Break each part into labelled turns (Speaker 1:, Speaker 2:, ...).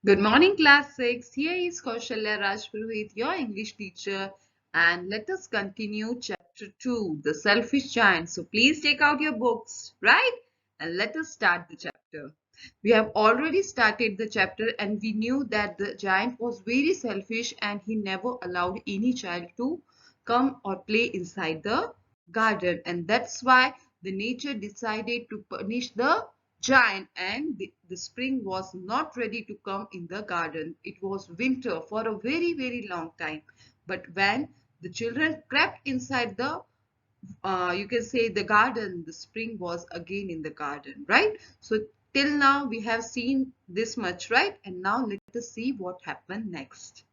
Speaker 1: Good morning, class 6. Here is Kaushalya Rajpurohit, your English teacher, and let us continue chapter 2, The Selfish Giant. So please take out your books, right? And let us start the chapter. We have already started the chapter and we knew that the giant was very selfish and he never allowed any child to come or play inside the garden. And that's why the nature decided to punish the giant, and the spring was not ready to come in the garden. It was winter for a very long time. But when the children crept inside the you can say the garden, the spring was again in the garden, right? So till now we have seen this much, right? And now let us see what happened next.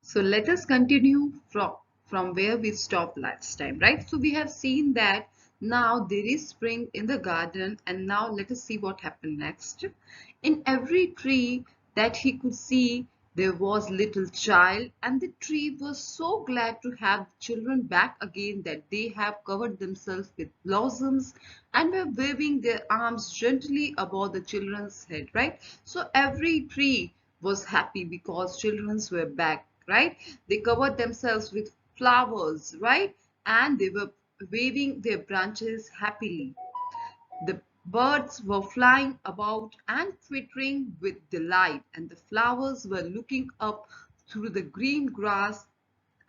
Speaker 1: So let us continue from where we stopped last time, right? So we have seen that now there is spring in the garden, and now let us see what happened next. In every tree that he could see, there was little child, and the tree was so glad to have the children back again that they have covered themselves with blossoms and were waving their arms gently above the children's head, right? So every tree was happy because children were back, right? They covered themselves with flowers, right? And they were waving their branches happily. The birds were flying about and twittering with delight, and the flowers were looking up through the green grass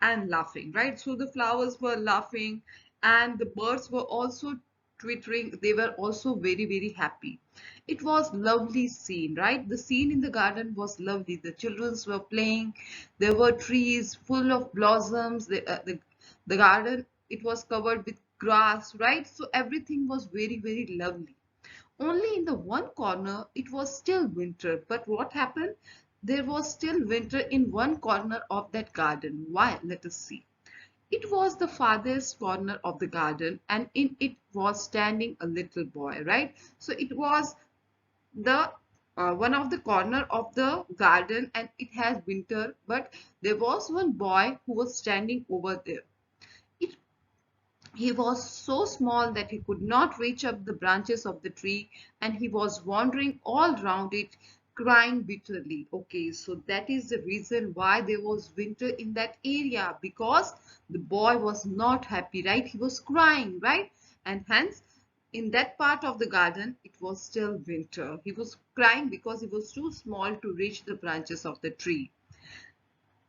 Speaker 1: and laughing, right? So the flowers were laughing and the birds were also twittering. They were also very happy. It was lovely scene, right? The scene in the garden was lovely. The children were playing. There were trees full of blossoms. The garden, it was covered with grass, right? So everything was very lovely. Only in the one corner it was still winter. But what happened? There was still winter in one corner of that garden. Why? Let us see. It was the farthest corner of the garden, and in it was standing a little boy, right? So it was the one of the corner of the garden and it has winter, but there was one boy who was standing over there. It He was so small that he could not reach up the branches of the tree, and he was wandering all round it, crying bitterly. Okay, so that is the reason why there was winter in that area, because the boy was not happy, right? He was crying, right? And hence, in that part of the garden, it was still winter. He was crying because he was too small to reach the branches of the tree.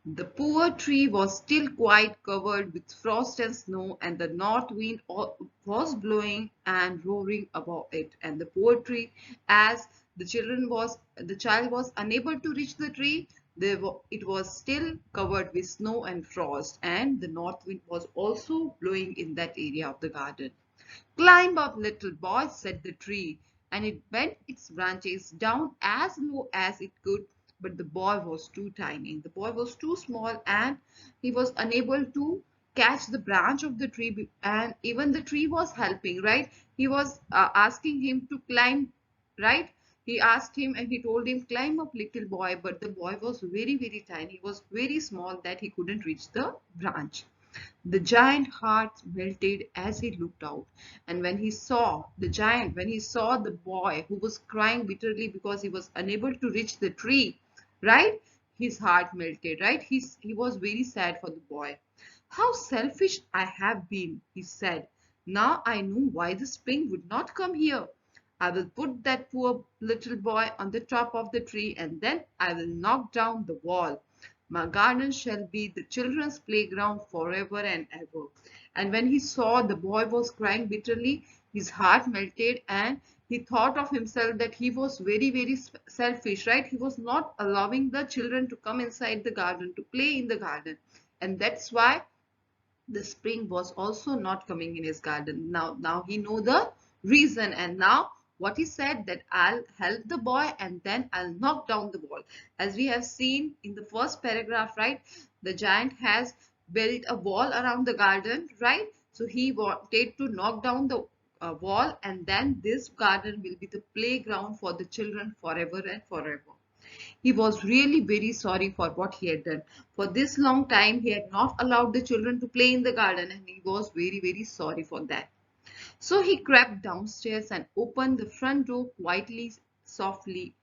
Speaker 1: The poor tree was still quite covered with frost and snow, and the north wind was blowing and roaring above it. And the poor tree, as the child was unable to reach the tree, it was still covered with snow and frost, and the north wind was also blowing in that area of the garden. "Climb up, little boy," said the tree, and it bent its branches down as low as it could. But the boy was too tiny. The boy was too small and he was unable to catch the branch of the tree, and even the tree was helping, right? He was asking him to climb, right? He asked him and he told him, "Climb up, little boy," but the boy was very tiny. He was very small that he couldn't reach the branch. The giant heart melted as he looked out, and when he saw the boy who was crying bitterly because he was unable to reach the tree, right? His heart melted, right? He was very sad for the boy. "How selfish I have been," he said. "Now I know why the spring would not come here. I will put that poor little boy on the top of the tree, and then I will knock down the wall. My garden shall be the children's playground forever and ever." And when he saw the boy was crying bitterly, his heart melted and he thought of himself that he was very selfish, right? He was not allowing the children to come inside the garden, to play in the garden. And that's why the spring was also not coming in his garden. Now he know the reason, and now what he said, that I'll help the boy and then I'll knock down the wall. As we have seen in the first paragraph, right, the giant has built a wall around the garden, right? So he wanted to knock down the wall, and then this garden will be the playground for the children forever and forever. He was really very sorry for what he had done. For this long time, he had not allowed the children to play in the garden, and he was very sorry for that. So he crept downstairs and opened the front door quietly, softly,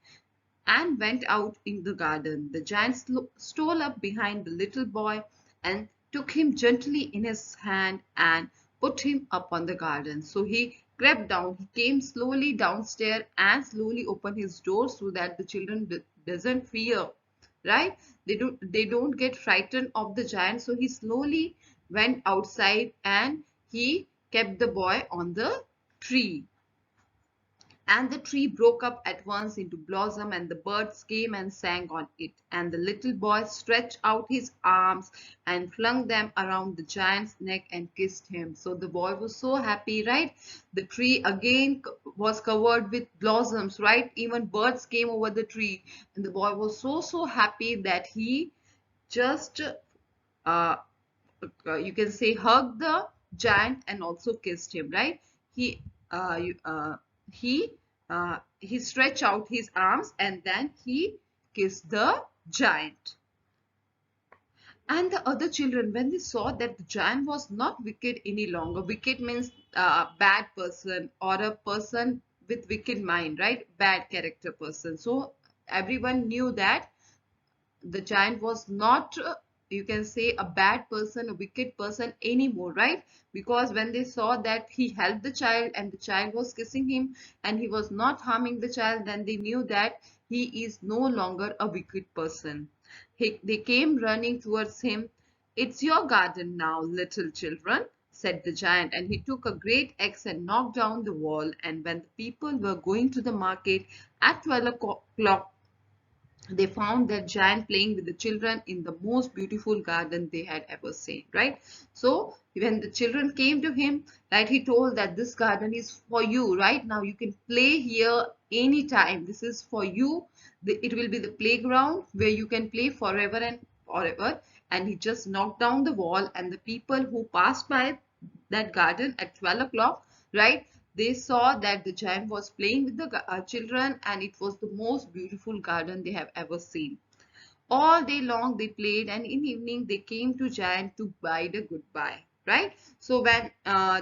Speaker 1: and went out in the garden. The giant stole up behind the little boy and took him gently in his hand and put him up on the garden. So he crept down. He came slowly downstairs and slowly opened his door so that the children doesn't fear, right? They don't get frightened of the giant. So he slowly went outside and he kept the boy on the tree. And the tree broke up at once into blossom, and the birds came and sang on it. And the little boy stretched out his arms and flung them around the giant's neck and kissed him. So the boy was so happy, right? The tree again was covered with blossoms, right? Even birds came over the tree, and the boy was so happy that he just uh, you can say hugged the giant and also kissed him, right? He uh, you- uh, he he stretched out his arms and then he kissed the giant. And the other children, when they saw that the giant was not wicked any longer, wicked means bad person or a person with wicked mind, right? Bad character person. So everyone knew that the giant was not you can say a bad person, a wicked person anymore, right? Because when they saw that he helped the child and the child was kissing him and he was not harming the child, then they knew that he is no longer a wicked person. They came running towards him. "It's your garden now, little children," said the giant, and he took a great axe and knocked down the wall. And when the people were going to the market at 12 o'clock, they found that giant playing with the children in the most beautiful garden they had ever seen, right? So when the children came to him, right, he told that this garden is for you, right? Now you can play here anytime. This is for you. It will be the playground where you can play forever and forever. And he just knocked down the wall, and the people who passed by that garden at 12 o'clock, right, they saw that the giant was playing with the children, and it was the most beautiful garden they have ever seen. All day long they played, and in evening they came to giant to bid a goodbye, right? So when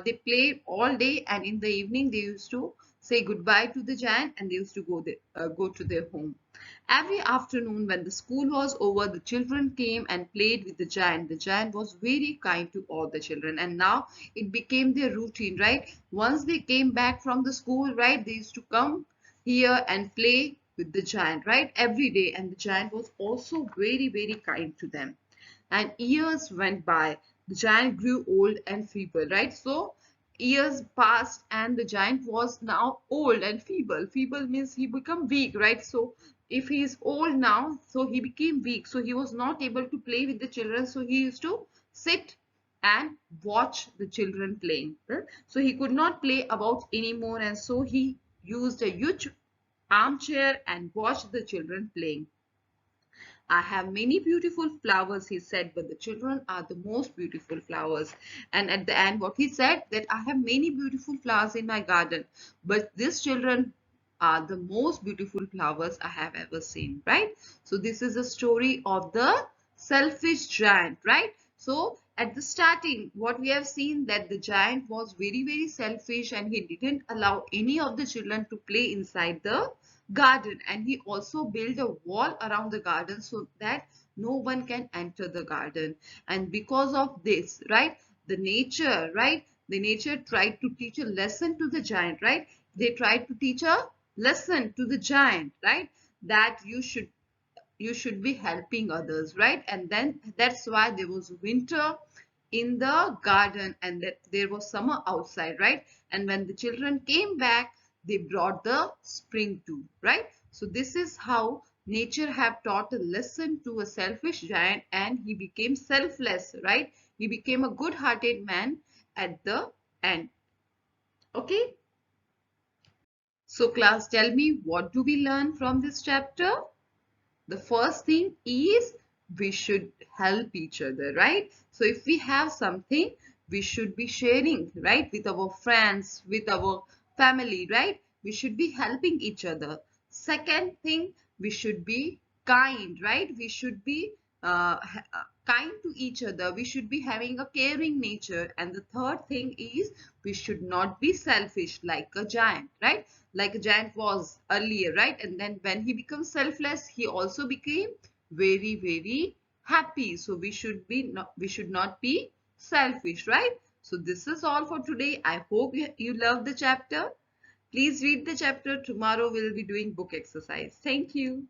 Speaker 1: they played all day, and in the evening they used to say goodbye to the giant and they used to go to their home. Every afternoon when the school was over, the children came and played with the giant. The giant was very kind to all the children, and now it became their routine, right? Once they came back from the school, right, they used to come here and play with the giant, right, every day. And the giant was also very kind to them. And years went by. The giant grew old and feeble, right? So years passed and the giant was now old and feeble. Feeble means he become weak, right? So if he is old now, so he became weak, so he was not able to play with the children, so he used to sit and watch the children playing, right? So he could not play about anymore, and so he used a huge armchair and watched the children playing. "I have many beautiful flowers," he said, "but the children are the most beautiful flowers." And at the end, what he said, that "I have many beautiful flowers in my garden, but these children are the most beautiful flowers I have ever seen," right? So this is a story of the selfish giant, right? So at the starting, what we have seen, that the giant was very selfish and he didn't allow any of the children to play inside the garden, and he also built a wall around the garden so that no one can enter the garden. And because of this, right, the nature tried to teach a lesson to the giant, right? They tried to teach a lesson to the giant, right, that you should be helping others, right? And then that's why there was winter in the garden and that there was summer outside, right? And when the children came back, they brought the spring too, right? So this is how nature have taught a lesson to a selfish giant, and he became selfless, right? He became a good-hearted man at the end. Okay, so class, tell me, what do we learn from this chapter? The first thing is we should help each other, right? So if we have something, we should be sharing, right, with our friends, with our family, right? We should be helping each other. Second thing, we should be kind, right? We should be kind to each other. We should be having a caring nature. And the third thing is we should not be selfish like a giant, right? Like a giant was earlier, right? And then when he becomes selfless, he also became very, very happy. So we should not be selfish, right? So this is all for today. I hope you love the chapter. Please read the chapter. Tomorrow we'll be doing book exercise. Thank you.